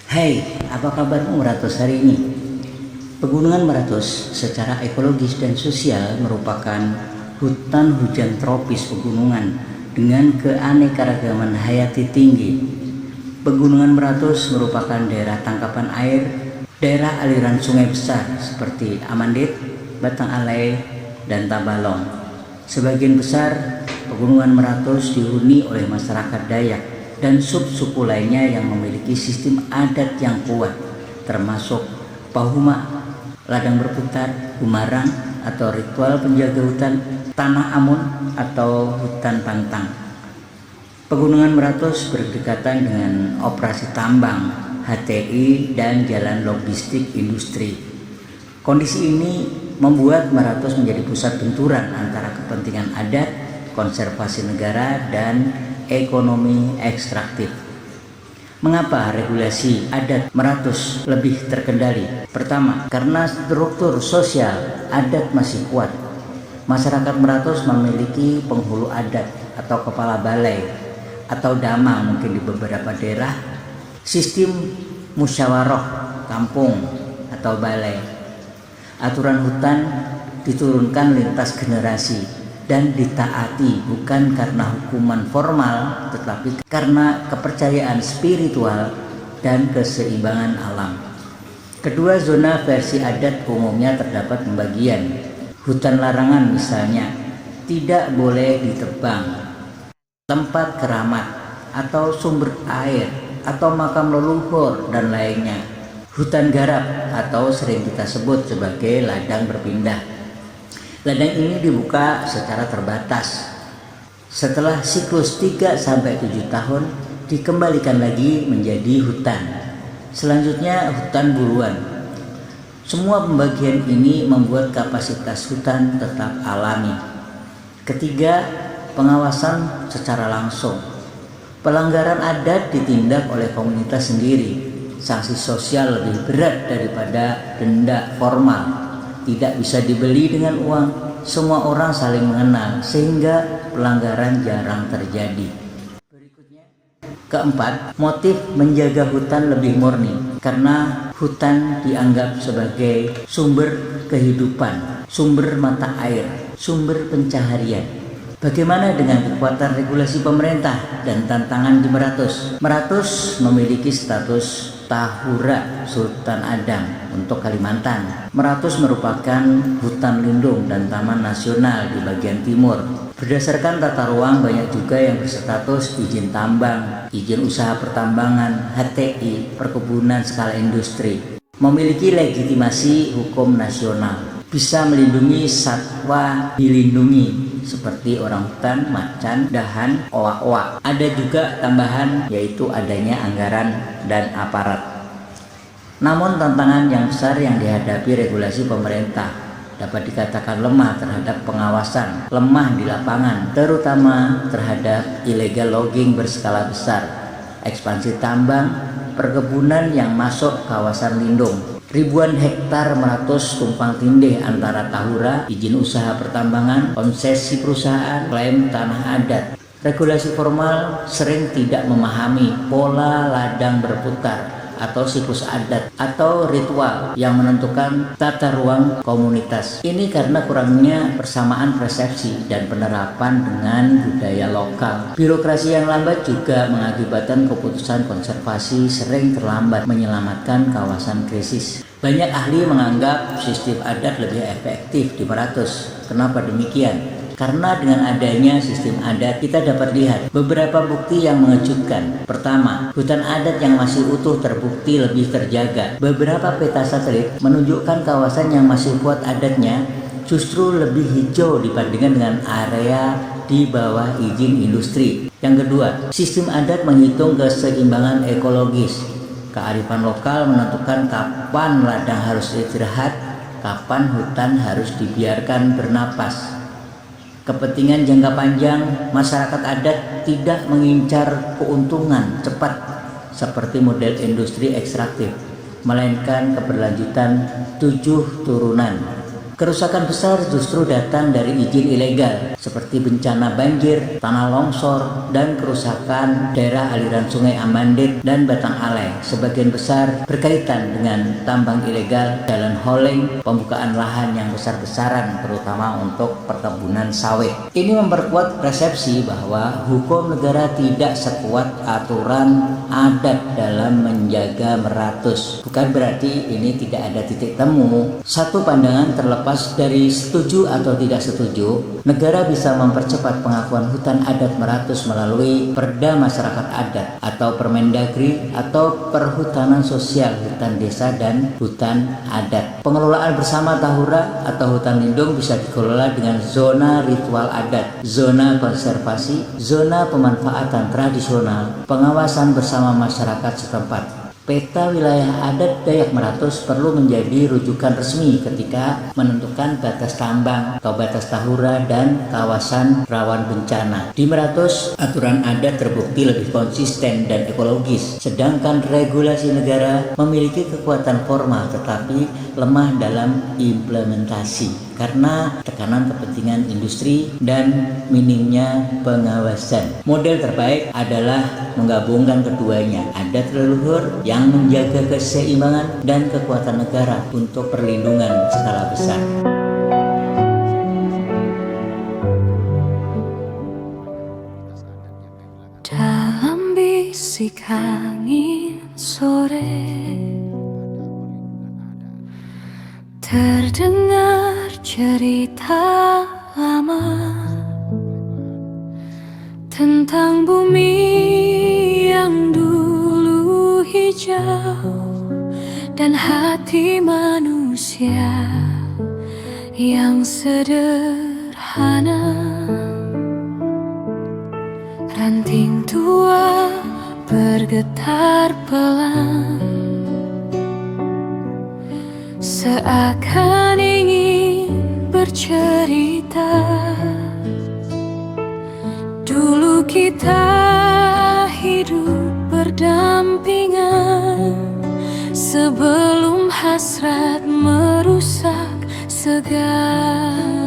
Hai, apa kabarmu Meratus hari ini? Pegunungan Meratus secara ekologis dan sosial merupakan hutan hujan tropis pegunungan dengan keanekaragaman hayati tinggi. Pegunungan Meratus merupakan daerah tangkapan air, daerah aliran sungai besar seperti Amandit, Batang Alai, dan Tabalong. Sebagian besar Pegunungan Meratus dihuni oleh masyarakat Dayak dan sub-suku lainnya yang memiliki sistem adat yang kuat, termasuk Pahuma, ladang berputar, Gumarang atau ritual penjaga hutan, Tanah Amun atau hutan pantang. Pegunungan Meratus berdekatan dengan operasi tambang, HTI, dan jalan logistik industri. Kondisi ini membuat Meratus menjadi pusat benturan antara kepentingan adat, konservasi negara, dan ekonomi ekstraktif. Mengapa regulasi adat Meratus lebih terkendali? Pertama, karena struktur sosial adat masih kuat. Masyarakat Meratus memiliki penghulu adat atau kepala balai atau dama mungkin di beberapa daerah, sistem musyawarah kampung atau balai. Aturan hutan diturunkan lintas generasi dan ditaati bukan karena hukuman formal, tetapi karena kepercayaan spiritual dan keseimbangan alam. Kedua, zona versi adat umumnya terdapat pembagian. Hutan larangan misalnya tidak boleh ditebang, tempat keramat atau sumber air atau makam leluhur dan lainnya. Hutan garap atau sering kita sebut sebagai ladang berpindah. Ladang ini dibuka secara terbatas. Setelah siklus 3-7 tahun dikembalikan lagi menjadi hutan. Selanjutnya hutan buruan. Semua pembagian ini membuat kapasitas hutan tetap alami. Ketiga, pengawasan secara langsung. Pelanggaran adat ditindak oleh komunitas sendiri. Sanksi sosial lebih berat daripada denda formal. Tidak bisa dibeli dengan uang. Semua orang saling mengenal sehingga pelanggaran jarang terjadi. Berikutnya, keempat, motif menjaga hutan lebih murni karena hutan dianggap sebagai sumber kehidupan, sumber mata air, sumber pencaharian. Bagaimana dengan kekuatan regulasi pemerintah dan tantangan di Meratus? Meratus memiliki status Tahura Sultan Adam untuk Kalimantan. Meratus merupakan hutan lindung dan taman nasional di bagian timur. Berdasarkan tata ruang, banyak juga yang berstatus izin tambang, izin usaha pertambangan, HTI, perkebunan skala industri. Memiliki legitimasi hukum nasional. Bisa melindungi satwa dilindungi seperti orang hutan, macan, dahan, owa-owa. Ada juga tambahan yaitu adanya anggaran dan aparat. Namun tantangan yang besar yang dihadapi regulasi pemerintah dapat dikatakan lemah terhadap pengawasan, lemah di lapangan, terutama terhadap illegal logging berskala besar, ekspansi tambang, perkebunan yang masuk kawasan lindung. Ribuan hektar Meratus tumpang tindih antara tahura, izin usaha pertambangan, konsesi perusahaan, klaim tanah adat. Regulasi formal sering tidak memahami pola ladang berputar atau siklus adat atau ritual yang menentukan tata ruang komunitas. Ini karena kurangnya persamaan persepsi dan penerapan dengan budaya lokal. Birokrasi yang lambat juga mengakibatkan keputusan konservasi sering terlambat menyelamatkan kawasan krisis. Banyak ahli menganggap sistem adat lebih efektif di Meratus. Kenapa demikian? Karena dengan adanya sistem adat kita dapat lihat beberapa bukti yang mengejutkan. Pertama, hutan adat yang masih utuh terbukti lebih terjaga. Beberapa peta satelit menunjukkan kawasan yang masih kuat adatnya justru lebih hijau dibandingkan dengan area di bawah izin industri. Yang kedua, sistem adat menghitung keseimbangan ekologis. Kearifan lokal menentukan kapan ladang harus istirahat, kapan hutan harus dibiarkan bernapas. Kepentingan jangka panjang, masyarakat adat tidak mengincar keuntungan cepat seperti model industri ekstraktif, melainkan keberlanjutan 7 turunan. Kerusakan besar justru datang dari izin ilegal, seperti bencana banjir, tanah longsor, dan kerusakan daerah aliran Sungai Amandit dan Batang Alai. Sebagian besar berkaitan dengan tambang ilegal, jalan holeng, pembukaan lahan yang besar-besaran, terutama untuk perkebunan sawit. Ini memperkuat persepsi bahwa hukum negara tidak sekuat aturan adat dalam menjaga meratus. Bukan berarti ini tidak ada titik temu. Satu pandangan terlepas dari setuju atau tidak setuju, negara bisa mempercepat pengakuan hutan adat meratus melalui Perda Masyarakat Adat atau Permendagri atau Perhutanan Sosial Hutan Desa dan Hutan Adat. Pengelolaan bersama Tahura atau hutan lindung bisa dikelola dengan zona ritual adat, zona konservasi, zona pemanfaatan tradisional, pengawasan bersama masyarakat setempat. Peta wilayah adat Dayak Meratus perlu menjadi rujukan resmi ketika menentukan batas tambang atau batas tahura dan kawasan rawan bencana. Di Meratus, aturan adat terbukti lebih konsisten dan ekologis, sedangkan regulasi negara memiliki kekuatan formal tetapi lemah dalam implementasi karena tekanan kepentingan industri dan minimnya pengawasan. Model terbaik adalah menggabungkan keduanya, adat leluhur yang menjaga keseimbangan dan kekuatan negara untuk perlindungan skala besar. Dalam bisik angin sore terdengar cerita lama tentang bumi yang dulu hijau dan hati manusia yang sederhana. Ranting tua bergetar pelan, seakan ingin bercerita. Dulu kita hidup berdampingan sebelum hasrat merusak segala.